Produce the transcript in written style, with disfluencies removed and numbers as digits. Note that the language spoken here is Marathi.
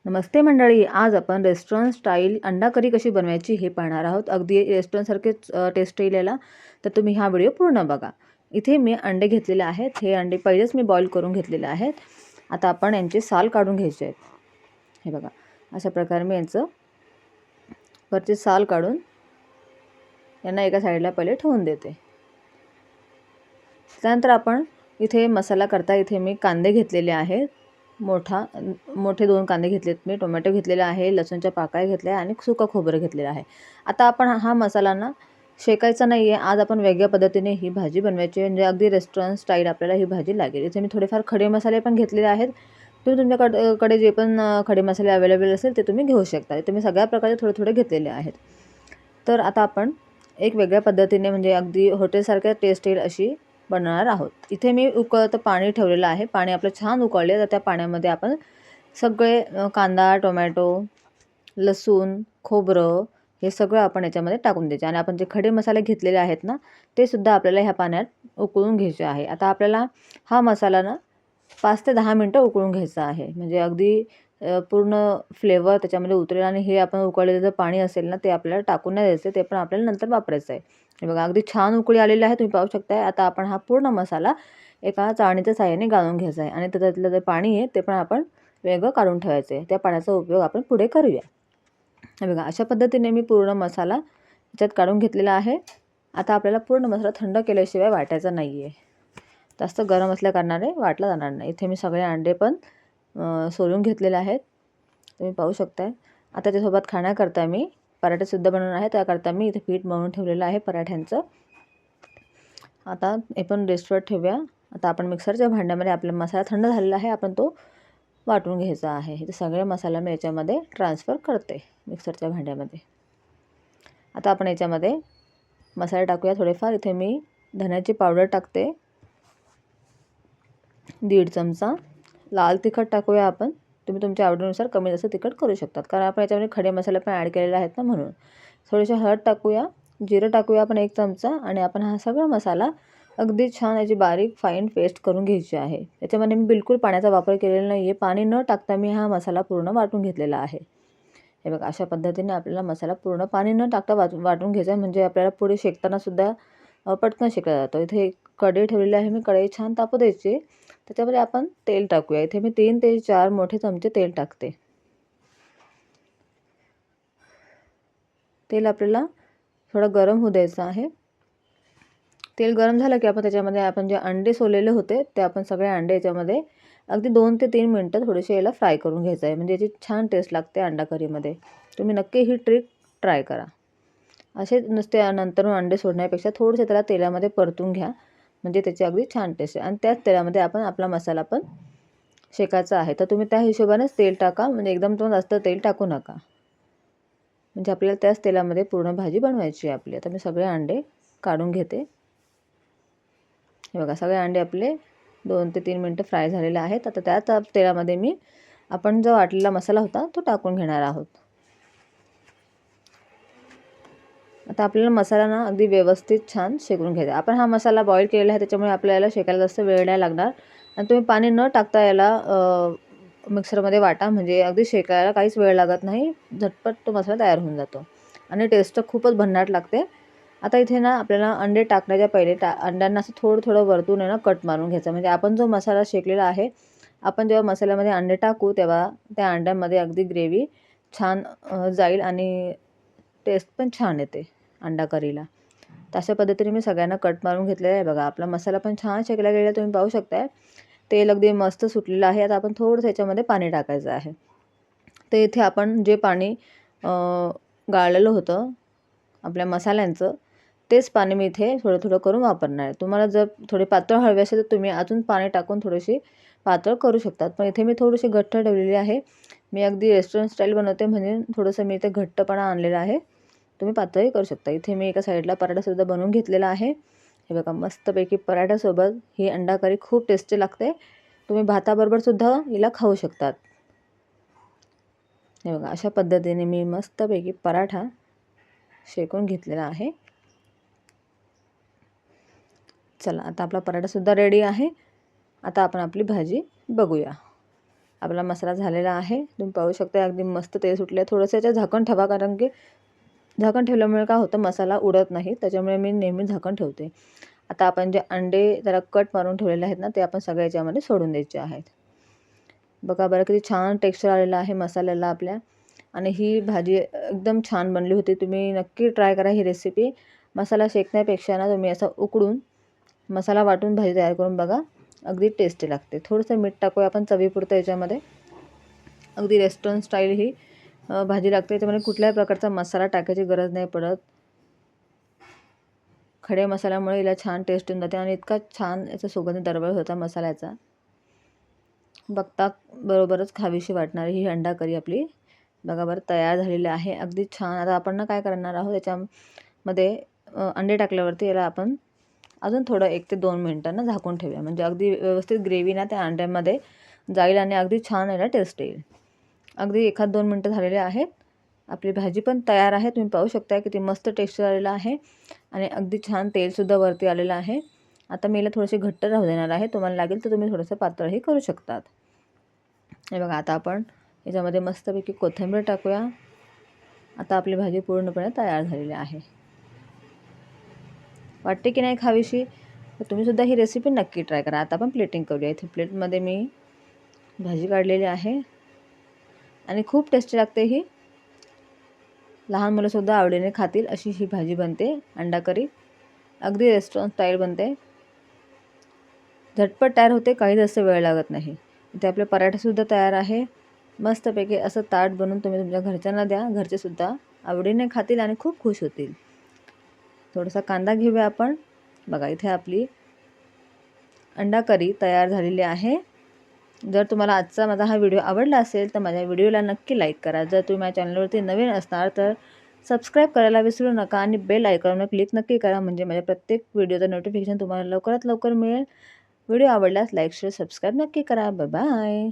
नमस्ते मंडळी, आज आपण रेस्टॉरंट स्टाईल अंडा करी कशी बनवायची हे पाहणार आहोत. अगदी रेस्टॉरंटसारखेच टेस्ट येईल याला. तर तुम्ही हा व्हिडिओ पूर्ण बघा. इथे मी अंडे घेतलेले आहेत. हे अंडे पहिलेच मी बॉईल करून घेतलेले आहेत. आता आपण यांचे साल काढून घ्यायचे आहेत. हे बघा, अशा प्रकारे मी यांचं वरचे साल काढून यांना एका साईडला पहिले ठेवून देते. त्यानंतर आपण इथे मसाला करता इथे मी कांदे घेतलेले आहेत. मोठे 2 कांदे घेतलेत मी, टोमॅटो घेतलेला आहे, लसूणच्या पाकळ्या घेतल्या आणि सुकं खोबरं घेतलेलं आहे. आता आपण हा मसाला ना शेकायचा नाही आहे. आज आपण वेगळ्या पद्धतीने ही भाजी बनवायची आहे, म्हणजे अगदी रेस्टॉरंट स्टाईल आपल्याला ही भाजी लागेल. इथे मी थोडेफार खडे मसाले पण घेतलेले आहेत. तुम्ही तुमच्याकडे जे पण खडे मसाले अवेलेबल असेल ते तुम्ही घेऊ शकता. इथे मी सगळ्या प्रकारचे थोडे थोडे घेतलेले आहेत. तर आता आपण एक वेगळ्या पद्धतीने म्हणजे अगदी हॉटेलसारख्या टेस्ट येईल अशी बनवणार आहोत. इथे मी उकळतं पाणी ठेवलेलं आहे. पाणी आपलं छान उकळले तर त्या पाण्यामध्ये आपण सगळे कांदा, टोमॅटो, लसूण, खोबरं हे सगळं आपण याच्यामध्ये टाकून द्यायचे आणि आपण जे खडे मसाले घेतलेले आहेत ना ते सुद्धा आपल्याला ह्या पाण्यात उकळून घ्यायचे आहे. आता आपल्याला हा मसाला ना 5 ते 10 मिनटं उकळून घ्यायचा आहे. म्हणजे अगदी पूर्ण फ्लेवर त्याच्यामध्ये उतरेल आणि हे आपण उकळलेलं जे पाणी असेल ना ते आपल्याला टाकून नाही द्यायचं, ते पण आपल्याला नंतर वापरायचं आहे. हे बघा, अगदी छान उकळी आलेली आहे, तुम्ही पाहू शकताय. आता आपण हा पूर्ण मसाला एका चाळणीच्या साहाय्याने गाळून घ्यायचा आहे आणि त्याच्यातलं जे पाणी आहे ते पण आपण वेगळं काढून ठेवायचं आहे. त्या पाण्याचा उपयोग आपण पुढे करूया. हे बघा, अशा पद्धतीने मी पूर्ण मसाला याच्यात काढून घेतलेला आहे. आता आपल्याला पूर्ण मसाला थंड केल्याशिवाय वाटायचा नाही आहे. जास्त गरम असल्याकारणाने वाटला जाणार नाही. इथे मी सगळे अंडे पण सोलून घेतलेले आहेत, तुम्ही पाहू शकताय. आता त्याच्यासोबत खाण्याकरता मी पराठेसुद्धा बनवणार आहे. त्याकरता मी इथे पीठ मळून ठेवलेलं आहे पराठ्यांचं. आता हे पण रेस्टवर ठेवूया. आता आपण मिक्सरच्या भांड्यामध्ये आपला मसाला थंड झालेला आहे, आपण तो वाटून घ्यायचा आहे. हे सगळे मसाला मी याच्यामध्ये ट्रान्सफर करते मिक्सरच्या भांड्यामध्ये. आता आपण याच्यामध्ये मसाले टाकूया थोडेफार. इथे मी धन्याची पावडर टाकते 1.5 चमचा. लाल तिखट टाकूया आपण. तुम्ही तुमच्या आवडीनुसार कमी जास्त तिखट करू शकतात, कारण आपण याच्यामध्ये खडे मसाले पण ॲड केलेले आहेत ना म्हणून. थोडेसे हळद टाकूया, जिरं टाकूया आपण 1 चमचा आणि आपण हा सगळा मसाला अगदी छान याची बारीक फाईन पेस्ट करून घ्यायची आहे. याच्यामध्ये मी बिलकुल पाण्याचा वापर केलेला नाही आहे. पाणी न टाकता मी हा मसाला पूर्ण वाटून घेतलेला आहे. हे बघा, अशा पद्धतीने आपल्याला मसाला पूर्ण पाणी न टाकता वाटून घ्यायचा आहे, म्हणजे आपल्याला पुढे शेकताना सुद्धा पटकन शेकला जातो. इथे एक कढई ठेवलेली आहे मी. कढई छान तापू द्यायची. त्याच्यामध्ये आपण तेल टाकूया. इथे मी 3 ते 4 मोठे चमचे तेल टाकते. तेल आपल्याला थोडं गरम होऊ द्यायचं आहे. तेल गरम झालं की आपण त्याच्यामध्ये आपण जे अंडे सोललेले होते ते आपण सगळे अंडे याच्यामध्ये अगदी 2 ते 3 मिनटं थोडेसे याला फ्राय करून घ्यायचं आहे, म्हणजे याची छान टेस्ट लागते अंडा करीमध्ये. तुम्ही नक्की ही ट्रिक ट्राय करा. असे नुसते नंतरून अंडे सोडण्यापेक्षा थोडेसे त्याला तेलामध्ये परतून घ्या, म्हणजे त्याची अगदी छान टेस्ट आहे. आणि त्याच तेलामध्ये आपण आपला मसाला पण शेकायचा आहे. तर तुम्ही त्या हिशोबानेच तेल टाका, म्हणजे एकदम तो जास्त तेल टाकू नका, म्हणजे आपल्याला त्याच तेलामध्ये पूर्ण भाजी बनवायची आहे आपली. आता मी सगळे अंडे काढून घेते. हे बघा, सगळे अंडे आपले 2 ते 3 मिनटं फ्राय झालेले आहेत. आता त्याच तेलामध्ये मी आपण जो वाटलेला मसाला होता तो टाकून घेणार आहोत. आता आपल्याला मसाला ना अगदी व्यवस्थित छान शेकून घ्यायचा. आपण हा मसाला बॉईल केलेला आहे, त्याच्यामुळे आपल्याला शेकायला जास्त वेळ नाही लागणार. आणि तुम्ही पाणी न टाकता याला मिक्सरमध्ये वाटा, म्हणजे अगदी शेकायला काहीच वेळ लागत नाही. झटपट तो मसाला तयार होऊन जातो आणि टेस्ट खूपच भन्नाट लागते. आता इथे ना आपल्याला अंडे टाकण्याच्या पहिले अंड्यांना असं थोडं थोडं वरतून आहे ना कट मारून घ्यायचं, म्हणजे आपण जो मसाला शेकलेला आहे, आपण जेव्हा मसाल्यामध्ये अंडे टाकू तेव्हा त्या अंड्यांमध्ये अगदी ग्रेव्ही छान जाईल आणि टेस्ट पण छान येते अंडा करीला. तर अशा पद्धतीने मी सगळ्यांना कट मारून घेतलेला आहे. बघा, आपला मसाला पण छान शेकला गेला, तुम्ही पाहू शकताय. तेल अगदी मस्त सुटलेलं आहे. आता आपण थोडंसं याच्यामध्ये पाणी टाकायचं आहे. तर इथे आपण जे पाणी गाळलेलं होतं आपल्या मसाल्यांचं, तेच पाणी मी इथे थोडं थोडं करून वापरणार आहे. तुम्हाला जर थोडी पातळ हवी असेल तर तुम्ही अजून पाणी टाकून थोडीशी पातळ करू शकतात, पण इथे मी थोडीशी घट्ट ठेवलेली आहे. मी अगदी रेस्टॉरंट स्टाईल बनवते, म्हणजे थोडंसं मी इथे घट्टपणा आणलेला आहे. तुम्ही पातळही करू शकता. इथे मी एका साईडला पराठासुद्धा बनवून घेतलेला आहे. हे बघा, मस्तपैकी पराठ्यासोबत ही अंडा करी खूप टेस्टी लागते. तुम्ही भाताबरोबर सुद्धा हिला खाऊ शकतात. हे बघा, अशा पद्धतीने मी मस्तपैकी पराठा शेकून घेतलेला आहे. चला, आता आपला पराठासुद्धा रेडी आहे. आता आपण आपली भाजी बघूया. आपला मसाला झालेला आहे. तुम्ही पाहू शकता अगदी मस्त तेल सुटले. थोडंसं याचं झाकण ठेवा, कारण की झाकण ठेवल्यामुळे काय होतं मसाला उडत नाही, त्याच्यामुळे मी नेहमी झाकण ठेवते. आता आपण जे अंडे जरा कट मारून ठेवलेले आहेत ना, ते आपण सगळ्या याच्यामध्ये सोडून द्यायचे आहेत. बघा बरं किती छान टेक्स्चर आलेलं आहे मसाल्याला आपल्या. आणि ही भाजी एकदम छान बनली होती. तुम्ही नक्की ट्राय करा ही रेसिपी. मसाला शेकण्यापेक्षा ना तुम्ही असं उकडून मसाला वाटून भाजी तयार करून बघा, अगदी टेस्टी लागते. थोडंसं मीठ टाकूया आपण चवीपुरतं याच्यामध्ये. अगदी रेस्टॉरंट स्टाईल ही भाजी लागते. याच्यामध्ये कुठल्याही प्रकारचा मसाला टाकायची गरज नाही पडत. खडे मसाल्यामुळे याला छान टेस्ट येऊन जाते आणि इतका छान याचा सुगंध दरवळत होता मसाल्याचा. बघता बरोबरच खावीशी वाटणारी ही अंडा करी आपली बघा बरं तयार झालेली आहे. अगदी छान. आता आपण ना काय करणार आहोत, याच्यामध्ये अंडे टाकल्यावरती याला आपण अजून थोडं 1 ते 2 मिनिटांना झाकून ठेवूया, म्हणजे अगदी व्यवस्थित ग्रेव्ही ना त्या अंड्यामध्ये जाईल आणि अगदी छान याला टेस्ट येईल. अगदी 1-2 मिनटं झालेले आहेत. आपली भाजी पण तयार आहे. तुम्ही पाहू शकता किती मस्त टेक्स्चर आलेलं आहे आणि अगदी छान तेलसुद्धा वरती आलेलं आहे. आता मी याला थोडीशी घट्ट राहू देणार आहे. तुम्हाला लागेल तर तुम्ही थोडंसं पातळही करू शकतात. हे बघा आता आपण याच्यामध्ये मस्तपैकी कोथिंबीर टाकूया. आता आपली भाजी पूर्णपणे तयार झालेली आहे. वाटते की नाही खावीशी, तर तुम्हीसुद्धा ही रेसिपी नक्की ट्राय करा. आता आपण प्लेटिंग करूया. इथे प्लेटमध्ये मी भाजी काढलेली आहे आणि खूप टेस्टी लागते ही. लहान मुलंसुद्धा आवडीने खातील अशी ही भाजी बनते. अंडा करी अगदी रेस्टॉरंट स्टाईल बनते. झटपट तयार होते, काही जास्त वेळ लागत नाही. इथे आपले पराठेसुद्धा तयार आहे. मस्तपैकी असं ताट बनवून तुम्ही तुमच्या घरच्यांना द्या. घरचेसुद्धा आवडीने खातील आणि खूप खुश होतील. थोडासा कांदा घेऊया आपण. बघा इथे आपली अंडा करी तयार झालेली आहे. जर तुम्हाला आजचा माझा हा व्हिडिओ आवडला असेल तर माझ्या व्हिडिओला नक्की लाईक करा. जर तुम्ही माझ्या चॅनलवरती नवीन असणार तर सबस्क्राईब करायला विसरू नका आणि बेल आयकॉनवर क्लिक नक्की करा, म्हणजे माझ्या प्रत्येक व्हिडिओचं नोटिफिकेशन तुम्हाला लवकरात लवकर मिळेल. व्हिडिओ आवडल्यास लाईक, शेअर, सबस्क्राईब नक्की करा. Bye bye.